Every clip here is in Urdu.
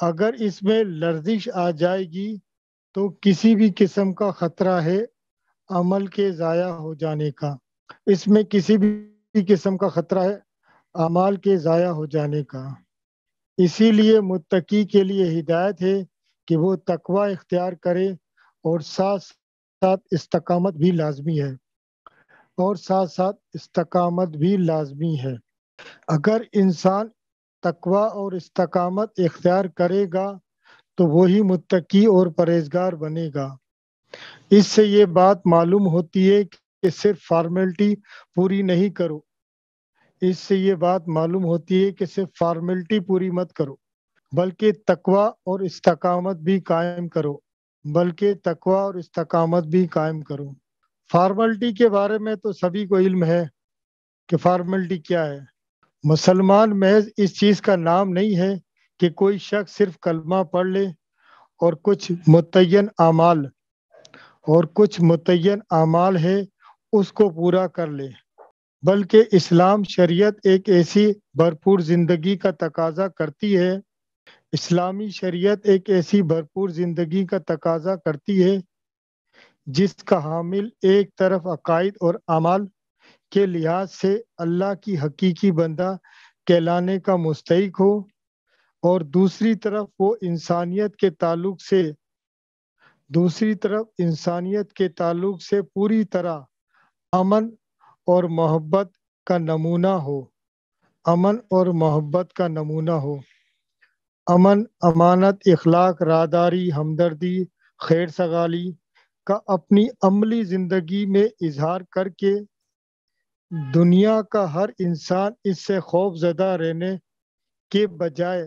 اگر اس میں لرزش آ جائے گی تو کسی بھی قسم کا خطرہ ہے عمل کے ضائع ہو جانے کا، اس میں کسی بھی قسم کا خطرہ ہے اعمال کے ضائع ہو جانے کا۔ اسی لیے متقی کے لیے ہدایت ہے کہ وہ تقوی اختیار کرے، اور ساتھ ساتھ استقامت بھی لازمی ہے، اور ساتھ ساتھ استقامت بھی لازمی ہے۔ اگر انسان تقوی اور استقامت اختیار کرے گا تو وہی متقی اور پرہیزگار بنے گا۔ اس سے یہ بات معلوم ہوتی ہے کہ صرف فارمیلٹی پوری نہیں کرو، اس سے یہ بات معلوم ہوتی ہے کہ صرف فارمیلٹی پوری مت کرو، بلکہ تقوی اور استقامت بھی قائم کرو، بلکہ تقوی اور استقامت بھی قائم کرو۔ فارمیلٹی کے بارے میں تو سبھی کو علم ہے کہ فارمیلٹی کیا ہے۔ مسلمان محض اس چیز کا نام نہیں ہے کہ کوئی شخص صرف کلمہ پڑھ لے اور کچھ متعین اعمال ہے اس کو پورا کر لے، بلکہ اسلام شریعت ایک ایسی بھرپور زندگی کا تقاضا کرتی ہے، اسلامی شریعت ایک ایسی بھرپور زندگی کا تقاضا کرتی ہے جس کا حامل ایک طرف عقائد اور اعمال کے لحاظ سے اللہ کی حقیقی بندہ کہلانے کا مستحق ہو، اور دوسری طرف انسانیت کے تعلق سے پوری طرح امن اور محبت کا نمونہ ہو، امن اور محبت کا نمونہ ہو۔ امن، امانت، اخلاق، راداری، ہمدردی، خیر سگالی کا اپنی عملی زندگی میں اظہار کر کے دنیا کا ہر انسان اس سے خوف زدہ رہنے کے بجائے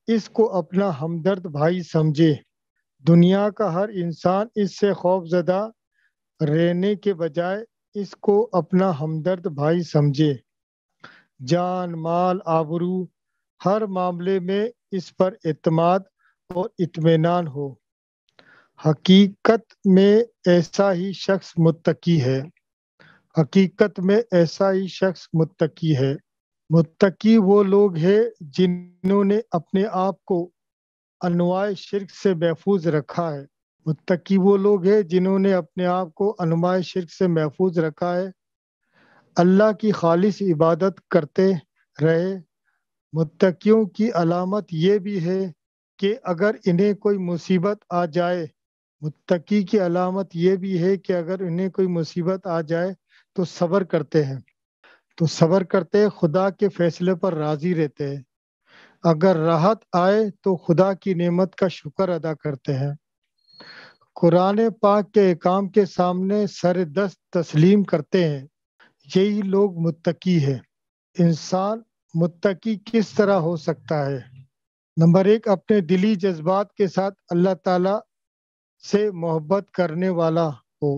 اس کو اپنا ہمدرد بھائی سمجھے، دنیا کا ہر انسان اس سے خوف زدہ رہنے کے بجائے اس کو اپنا ہمدرد بھائی سمجھے، جان، مال، آبرو، ہر معاملے میں اس پر اعتماد اور اطمینان ہو۔ حقیقت میں ایسا ہی شخص متقی ہے، حقیقت میں ایسا ہی شخص متقی ہے۔ متقی وہ لوگ ہیں جنہوں نے اپنے آپ کو انواع شرک سے محفوظ رکھا ہے، متقی وہ لوگ ہیں جنہوں نے اپنے آپ کو انواع شرک سے محفوظ رکھا ہے، اللہ کی خالص عبادت کرتے رہے۔ متقیوں کی علامت یہ بھی ہے کہ اگر انہیں کوئی مصیبت آ جائے، متقی کی علامت یہ بھی ہے کہ اگر انہیں کوئی مصیبت آ جائے تو صبر کرتے ہیں، خدا کے فیصلے پر راضی رہتے ہیں، اگر راحت آئے تو خدا کی نعمت کا شکر ادا کرتے ہیں، قرآن پاک کے احکام کے سامنے سر دست تسلیم کرتے ہیں۔ یہی لوگ متقی ہیں۔ انسان متقی کس طرح ہو سکتا ہے؟ نمبر 1، اپنے دلی جذبات کے ساتھ اللہ تعالی سے محبت کرنے والا ہو۔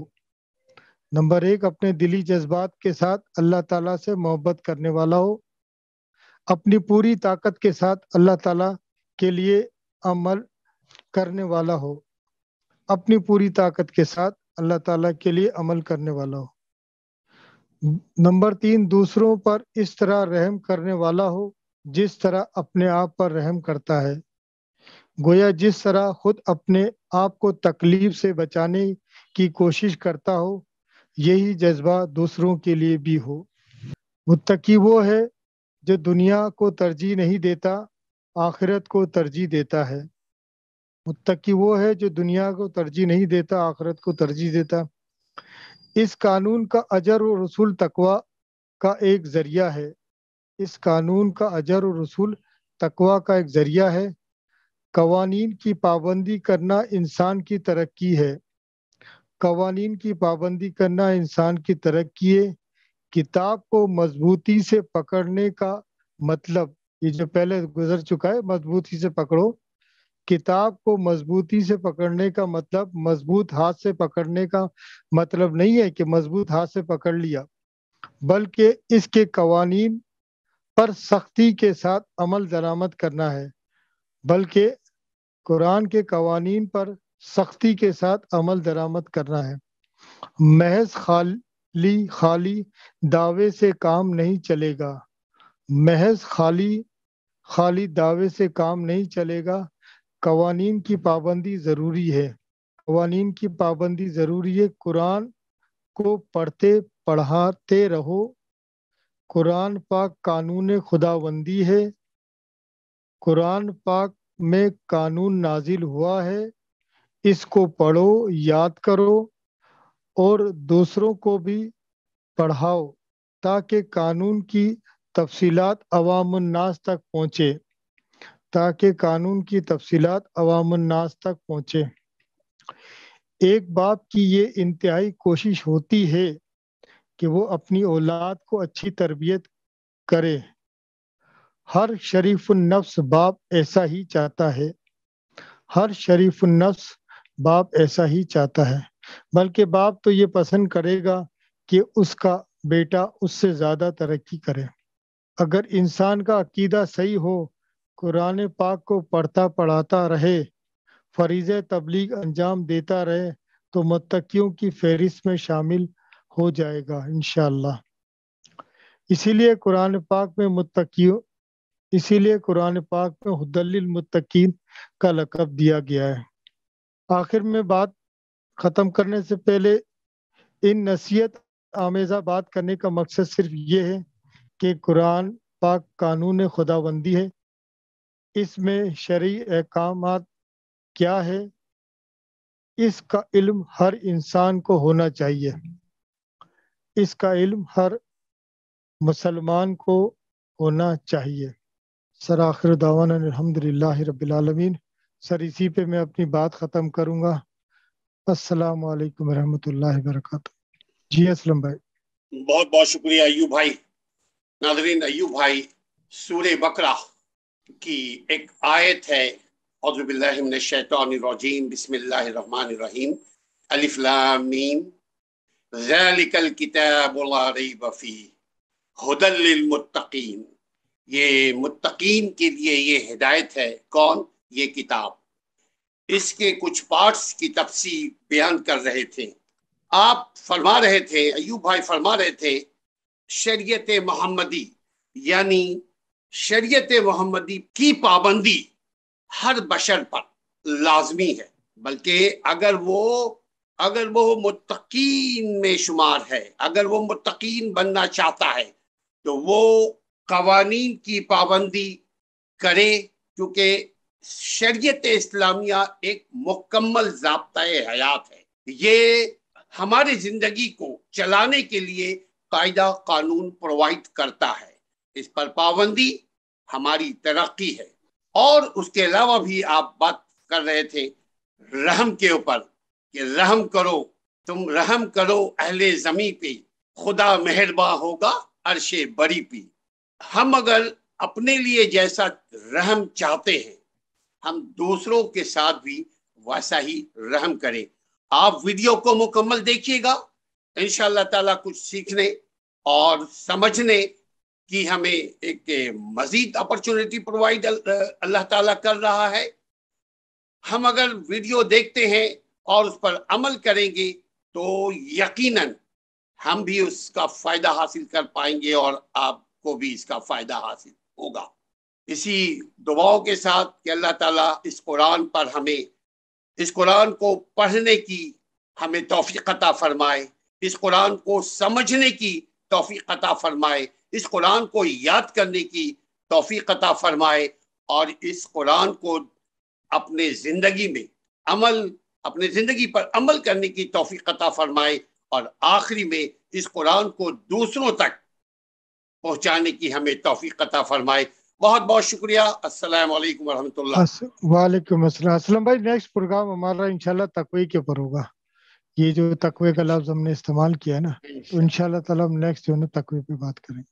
نمبر 1، اپنے دلی جذبات کے ساتھ اللہ تعالیٰ سے محبت کرنے والا ہو، اپنی پوری طاقت کے ساتھ اللہ تعالیٰ کے لیے عمل کرنے والا ہو، اپنی پوری طاقت کے ساتھ اللہ تعالیٰ کے لیے عمل کرنے والا ہو۔ نمبر 3، دوسروں پر اس طرح رحم کرنے والا ہو جس طرح اپنے آپ پر رحم کرتا ہے، گویا جس طرح خود اپنے آپ کو تکلیف سے بچانے کی کوشش کرتا ہو یہی جذبہ دوسروں کے لیے بھی ہو۔ متقی وہ ہے جو دنیا کو ترجیح نہیں دیتا، آخرت کو ترجیح دیتا ہے۔ متقی وہ ہے جو دنیا کو ترجیح نہیں دیتا، آخرت کو ترجیح دیتا۔ اس قانون کا اجر و رسول تقوی کا ایک ذریعہ ہے، اس قانون کا اجر و رسول تقوی کا ایک ذریعہ ہے۔ قوانین کی پابندی کرنا انسان کی ترقی ہے، قوانین کی پابندی کرنا انسان کی ترقی ہے۔ کتاب کو مضبوطی سے پکڑنے کا مطلب، یہ جو پہلے گزر چکا ہے، مضبوطی سے پکڑو، کتاب کو مضبوطی سے پکڑنے کا مطلب مضبوط ہاتھ سے پکڑنے کا مطلب نہیں ہے کہ مضبوط ہاتھ سے پکڑ لیا، بلکہ اس کے قوانین پر سختی کے ساتھ عمل درآمد کرنا ہے، بلکہ قرآن کے قوانین پر سختی کے ساتھ عمل درآمد کرنا ہے۔ محض خالی دعوے سے کام نہیں چلے گا، محض خالی دعوے سے کام نہیں چلے گا، قوانین کی پابندی ضروری ہے، قوانین کی پابندی ضروری ہے۔ قرآن کو پڑھتے پڑھاتے رہو۔ قرآن پاک قانون خداوندی ہے، قرآن پاک میں قانون نازل ہوا ہے، اس کو پڑھو، یاد کرو اور دوسروں کو بھی پڑھاؤ تاکہ قانون کی تفصیلات عوام الناس تک پہنچے، تاکہ قانون کی تفصیلات عوام الناس تک پہنچے۔ ایک باپ کی یہ انتہائی کوشش ہوتی ہے کہ وہ اپنی اولاد کو اچھی تربیت کرے۔ ہر شریف النفس باپ ایسا ہی چاہتا ہے، ہر شریف النفس باپ ایسا ہی چاہتا ہے، بلکہ باپ تو یہ پسند کرے گا کہ اس کا بیٹا اس سے زیادہ ترقی کرے۔ اگر انسان کا عقیدہ صحیح ہو، قرآن پاک کو پڑھتا پڑھاتا رہے، فریضہ تبلیغ انجام دیتا رہے تو متقیوں کی فہرست میں شامل ہو جائے گا انشاءاللہ۔ اسی لیے قرآن پاک میں ہدی للمتقین کا لقب دیا گیا ہے۔ آخر میں بات ختم کرنے سے پہلے ان نصیحت آمیزہ بات کرنے کا مقصد صرف یہ ہے کہ قرآن پاک قانون خداوندی ہے، اس میں شرعی احکامات کیا ہے، اس کا علم ہر انسان کو ہونا چاہیے، اس کا علم ہر مسلمان کو ہونا چاہیے۔ سر آخر دعوانا الحمدللہ رب العالمین۔ سر اسی پہ میں اپنی بات ختم کروں گا۔ السلام علیکم ورحمۃ اللہ وبرکاتہ۔ جی اسلم بھائی۔ بہت بہت شکریہ ایوب بھائی۔ ناظرین، ایوب بھائی سورہ بقرہ کی ایک آیت ہے، اعوذ باللہ من الشیطان الرجیم، بسم اللہ الرحمن الرحیم، الف لام میم، ذالک الکتاب لا ریب فیہ ھدی للمتقین۔ یہ متقین کے لیے یہ ہدایت ہے۔ کون؟ یہ کتاب۔ اس کے کچھ پارٹس کی تفصیل بیان کر رہے تھے۔ آپ فرما رہے تھے، ایوب بھائی فرما رہے تھے، شریعت محمدی یعنی شریعت محمدی کی پابندی ہر بشر پر لازمی ہے، بلکہ اگر وہ متقین میں شمار ہے، اگر وہ متقین بننا چاہتا ہے تو وہ قوانین کی پابندی کرے، کیونکہ شریعت اسلامیہ ایک مکمل ضابطۂ حیات ہے۔ یہ ہماری زندگی کو چلانے کے لیے قاعدہ قانون پرووائڈ کرتا ہے، اس پر پابندی ہماری ترقی ہے۔ اور اس کے علاوہ بھی آپ بات کر رہے تھے رحم کے اوپر، کہ رحم کرو، تم رحم کرو اہل زمیں پہ، خدا مہرباں ہوگا عرش بری پہ۔ ہم اگر اپنے لیے جیسا رحم چاہتے ہیں، ہم دوسروں کے ساتھ بھی ویسا ہی رحم کریں۔ آپ ویڈیو کو مکمل دیکھیے گا، انشاءاللہ تعالیٰ کچھ سیکھنے اور سمجھنے کی ہمیں ایک مزید اپرچونٹی پرووائڈ اللہ تعالیٰ کر رہا ہے۔ ہم اگر ویڈیو دیکھتے ہیں اور اس پر عمل کریں گے تو یقیناً ہم بھی اس کا فائدہ حاصل کر پائیں گے اور آپ کو بھی اس کا فائدہ حاصل ہوگا۔ اسی دعاؤں کے ساتھ کہ اللہ تعالیٰ اس قرآن پر ہمیں، اس قرآن کو پڑھنے کی ہمیں توفیق عطا فرمائے، اس قرآن کو سمجھنے کی توفیق عطا فرمائے، اس قرآن کو یاد کرنے کی توفیق عطا فرمائے، اور اس قرآن کو اپنے زندگی پر عمل کرنے کی توفیق عطا فرمائے، اور آخری میں اس قرآن کو دوسروں تک پہنچانے کی ہمیں توفیق عطا فرمائے۔ بہت بہت شکریہ۔ السلام علیکم ورحمۃ اللہ۔ وعلیکم السلام۔ اسلم بھائی نیکسٹ پروگرام ہمارا انشاءاللہ تقوی کے اوپر ہوگا۔ یہ جو تقوی کا لفظ ہم نے استعمال کیا ہے نا، تو انشاءاللہ تعالیٰ ہم نیکسٹ جو ہے نا تقوی پہ بات کریں گے۔